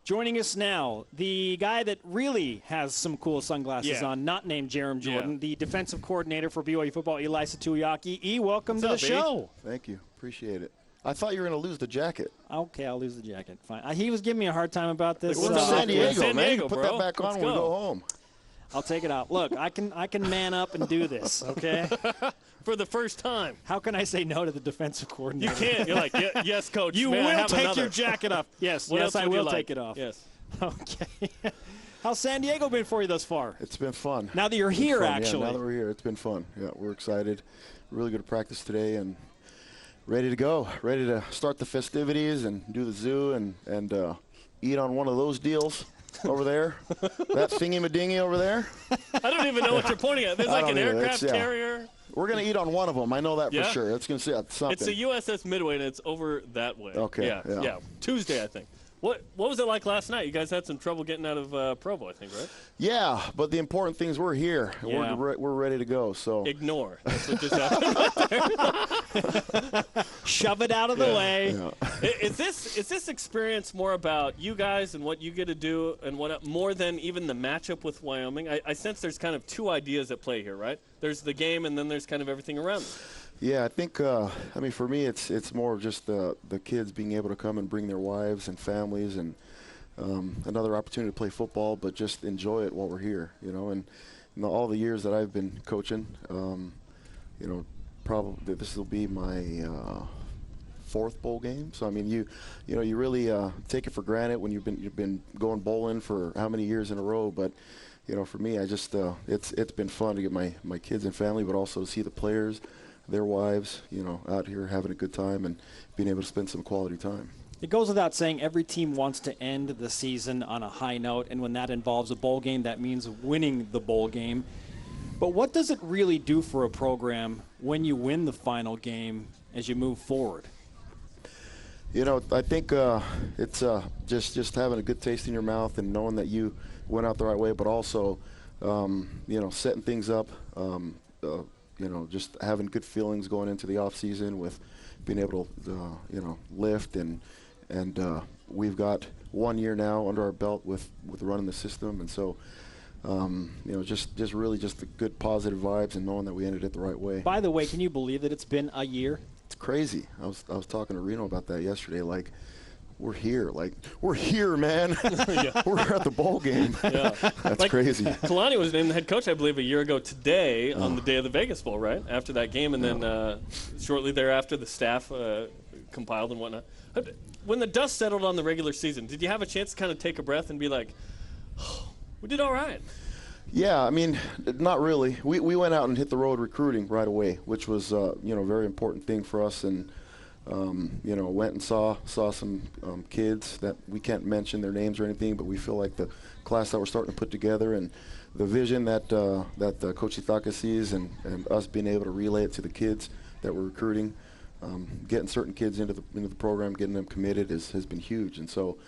Joining us now, the guy that really has some cool sunglasses on, not named Jerem Jordan, the defensive coordinator for BYU football, ILaisa Tuiaki. Welcome to the show. Thank you. Appreciate it. I thought you were going to lose the jacket. Okay, I'll lose the jacket. Fine. He was giving me a hard time about this. We're in San Diego, man. You put that back on when we go home. I'll take it out. Look, I can man up and do this, okay? For the first time. How can I say no to the defensive coordinator? You can't. You're like, yes, coach. You will take your jacket off. Yes, I will take it off. Yes. Okay. How's San Diego been for you thus far? It's been fun. Now that you're here, actually. Yeah, now that we're here, it's been fun. Yeah, we're excited. Really good at practice today and ready to go. Ready to start the festivities and do the zoo and eat on one of those deals over there. That thingy-madingy over there. I don't even know what you're pointing at. There's like an aircraft carrier. We're going to eat on one of them. I know that for sure. It's going to say something. It's a USS Midway, and it's over that way. Okay. Yeah. Tuesday, I think. What was it like last night? You guys had some trouble getting out of Provo, I think, right? Yeah, but the important thing is we're here. Yeah. We're ready to go. So ignore. That's what just happened. Shove it out of the way. Yeah. Is this experience more about you guys and what you get to do, and what more than even the matchup with Wyoming? I sense there's kind of two ideas at play here, right? There's the game, and then there's kind of everything around it. Yeah, I think, for me, it's more of just the kids being able to come and bring their wives and families and another opportunity to play football, but just enjoy it while we're here, And all the years that I've been coaching, probably this will be my fourth bowl game. So, I mean, you really take it for granted when you've been going bowling for how many years in a row, but for me, I just it's been fun to get my kids and family, but also to see the players, their wives, out here having a good time and being able to spend some quality time. It goes without saying every team wants to end the season on a high note, and when that involves a bowl game, that means winning the bowl game. But what does it really do for a program when you win the final game as you move forward? I think it's just having a good taste in your mouth and knowing that you went out the right way, but also, setting things up, just having good feelings going into the off season with being able to, lift and we've got 1 year now under our belt with running the system, and so just really just the good positive vibes and knowing that we ended it the right way. By the way, can you believe that it's been a year? It's crazy. I was talking to Reno about that yesterday. Like, we're here. Like, we're here, man. We're at the bowl game. Yeah. That's crazy. Kalani was named the head coach, I believe, a year ago today on the day of the Vegas Bowl, right? After that game, and then shortly thereafter, the staff compiled and whatnot. When the dust settled on the regular season, did you have a chance to kind of take a breath and be like, oh, we did all right? Yeah, I mean, not really. We went out and hit the road recruiting right away, which was a very important thing for us, and went and saw some kids that we can't mention their names or anything, but we feel like the class that we're starting to put together and the vision that Coach Ithaka sees and us being able to relay it to the kids that we're recruiting, getting certain kids into the program, getting them committed has been huge. And so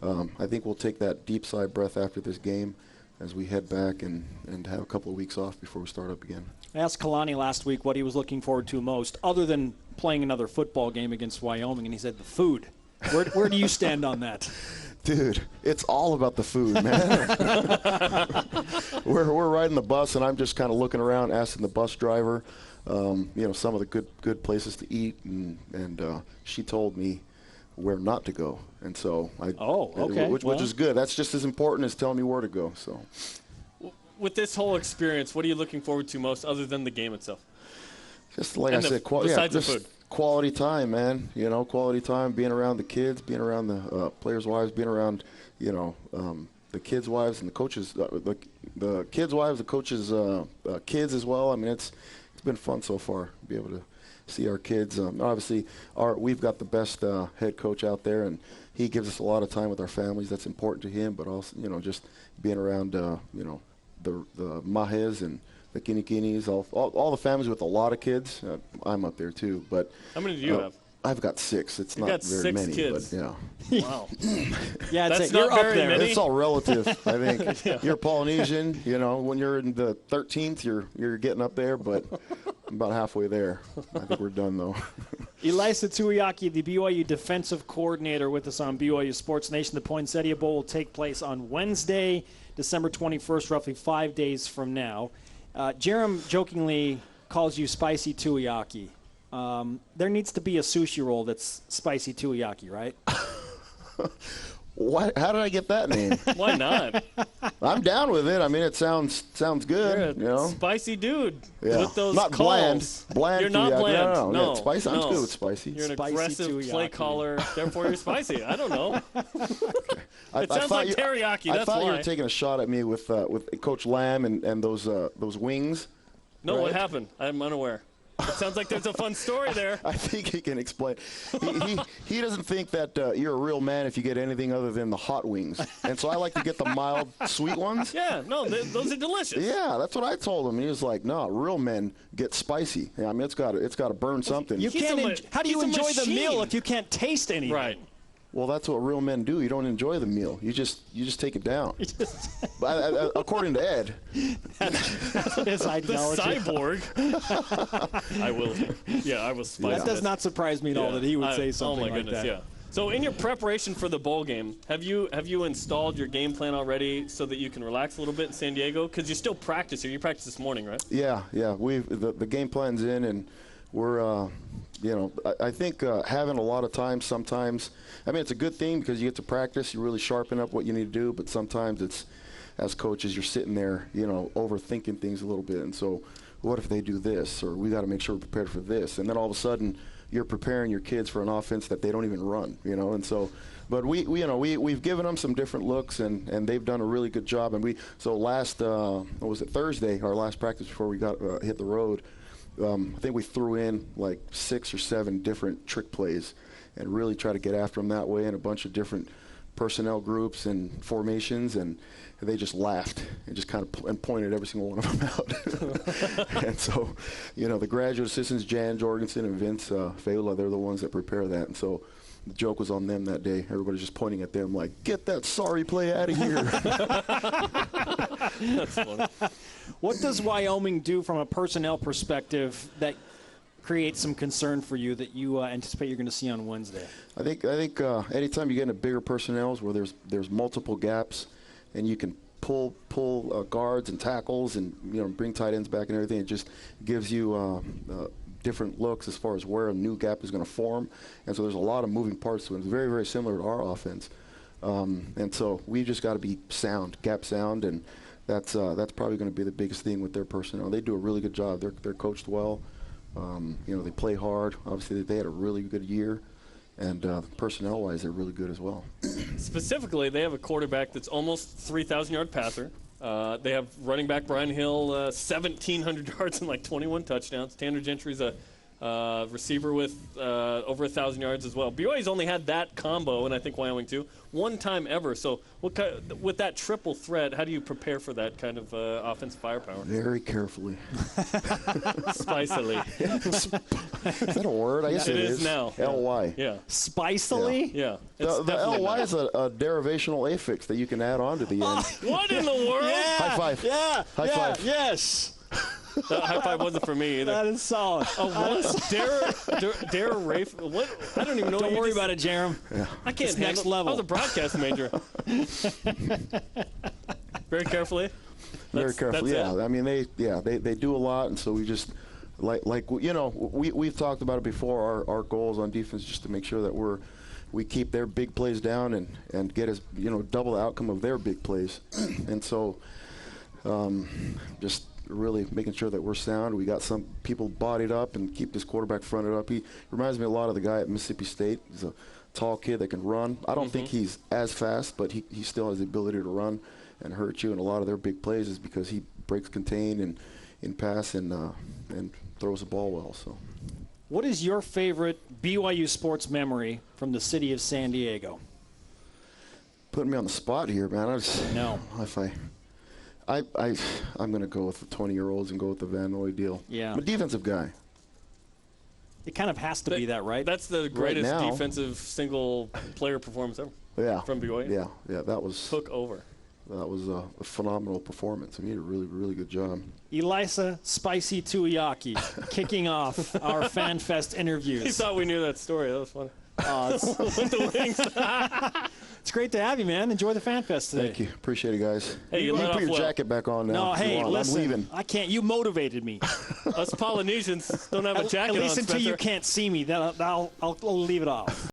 I think we'll take that deep sigh breath after this game as we head back and have a couple of weeks off before we start up again. I asked Kalani last week what he was looking forward to most, other than playing another football game against Wyoming, and he said the food. Where do you stand on that? Dude, it's all about the food, man. We're riding the bus, and I'm just kind of looking around, asking the bus driver, some of the good places to eat, and she told me where not to go, and so which is good. That's just as important as telling me where to go. So, with this whole experience, what are you looking forward to most, other than the game itself? Just like I said, besides the food. Quality time, man. Quality time, being around the kids, being around the players' wives, being around, the kids' wives and the coaches, the kids' wives, the coaches' kids as well. I mean, it's been fun so far to be able to see our kids. Obviously, we've got the best head coach out there, and he gives us a lot of time with our families. That's important to him, but also, just being around, the Mahes and the Kinikinis, all the families with a lot of kids. I'm up there too, but how many do you have? I've got 6. It's You've not got very 6 many, kids. but yeah. Wow. Yeah, that's you're not up very there. many. It's all relative, I think. Yeah. You're Polynesian, when you're in the 13th, you're getting up there, but I'm about halfway there. I think we're done though. ILaisa Tuiaki, the BYU defensive coordinator, with us on BYU Sports Nation. The Poinsettia Bowl will take place on Wednesday, December 21st, roughly 5 days from now. Jerem jokingly calls you Spicy Tuiaki. There needs to be a sushi roll that's Spicy Tuiaki, right? What? How did I get that name? Why not? I'm down with it. I mean, it sounds good. You're a spicy dude with those not calls. bland. You're not bland. No. No, Spicy. I'm no. good with spicy. You're an Spicy aggressive Tuiaki. play caller, therefore you're spicy. I don't know. It sounds like teriyaki. I That's thought why. you were taking a shot at me with Coach Lamb and those wings. No, right? what happened? I'm unaware. It sounds like there's a fun story there. I think he can explain. He doesn't think that you're a real man if you get anything other than the hot wings. And so I like to get the mild, sweet ones. Yeah, no, those are delicious. Yeah, that's what I told him. He was like, "No, real men get spicy. Yeah, I mean, it's got to burn something." How do you he's a enjoy the machine. meal if you can't taste anything? Right. Well, that's what real men do. You don't enjoy the meal. You just take it down. According to Ed. His ideology. The cyborg. I will spice That does not surprise me at all that he would say something oh my like goodness, that. Yeah. So in your preparation for the bowl game, have you installed your game plan already so that you can relax a little bit in San Diego? Because you still practice here. You practiced this morning, right? Yeah. The game plan's in, and we're I think having a lot of time sometimes, I mean, it's a good thing because you get to practice, you really sharpen up what you need to do, but sometimes it's, as coaches, you're sitting there, overthinking things a little bit. And so what if they do this? Or we got to make sure we're prepared for this. And then all of a sudden you're preparing your kids for an offense that they don't even run, And so, but we've given them some different looks, and they've done a really good job. And last, Thursday, our last practice before we got hit the road, I think we threw in like 6 or 7 different trick plays and really try to get after them that way, in a bunch of different personnel groups and formations, and they just laughed and just kind of pointed every single one of them out. And so, the graduate assistants, Jan Jorgensen and Vince Fela, they're the ones that prepare that. And so the joke was on them that day. Everybody's just pointing at them like, get that sorry play out of here. That's funny. What does Wyoming do from a personnel perspective that creates some concern for you that you anticipate you're going to see on Wednesday? I think anytime you get into bigger personnels where there's multiple gaps, and you can pull guards and tackles and bring tight ends back and everything, it just gives you different looks as far as where a new gap is going to form. And so there's a lot of moving parts to it. It's very, very similar to our offense. And so we've just got to be gap sound, and that's probably going to be the biggest thing with their personnel. They do a really good job. They're coached well. They play hard. Obviously, they had a really good year, and personnel-wise, they're really good as well. Specifically, they have a quarterback that's almost 3,000-yard passer. They have running back Brian Hill, 1,700 yards and like 21 touchdowns. Tanner Gentry's a receiver with over 1,000 yards as well. BYU's only had that combo, and I think Wyoming too, one time ever. So with that triple threat, how do you prepare for that kind of offensive firepower? Very carefully. Spicily. Is that a word? I guess it is now. L-Y. Yeah. Spicily? Yeah. The L-Y is a derivational affix that you can add on to the end. What in the world? Yeah. High five. Yeah. High five. Yes. That high five wasn't for me either. That is solid. Dare Rafe. What? I don't even know. Don't worry about it, Jerem. Yeah. I can't It's handle. next level. I was a broadcast major. Very carefully. Very carefully. That's Yeah. it. I mean, they do a lot, and so we just we've talked about it before. Our goals on defense just to make sure that we keep their big plays down and get double the outcome of their big plays, and so just really making sure that we're sound. We got some people bodied up and keep this quarterback fronted up. He reminds me a lot of the guy at Mississippi State. He's a tall kid that can run. I don't think he's as fast, but he still has the ability to run and hurt you. And a lot of their big plays is because he breaks contain and in pass and throws the ball well. So, what is your favorite BYU sports memory from the city of San Diego? Putting me on the spot here, man. No. I'm going to go with the 20-year-olds and go with the Van Noy deal. Yeah. I'm a defensive guy. It kind of has to be that, right? That's the greatest now. defensive single-player performance ever. Yeah. From BYU. Yeah, that was. Took over. that was a phenomenal performance. I mean, he did a really, really good job. ILaisa Spicy Tuiaki kicking off our Fan Fest interviews. He thought we knew that story. That was funny. With the wings. It's great to have you, man. Enjoy the Fan Fest today. Thank you. Appreciate it, guys. Hey, you let put off your well. jacket back on now. No, if you hey, want. listen. I'm leaving. I can't. You motivated me. Us Polynesians don't have a jacket At least on, until you Spencer. can't see me, then I'll leave it off.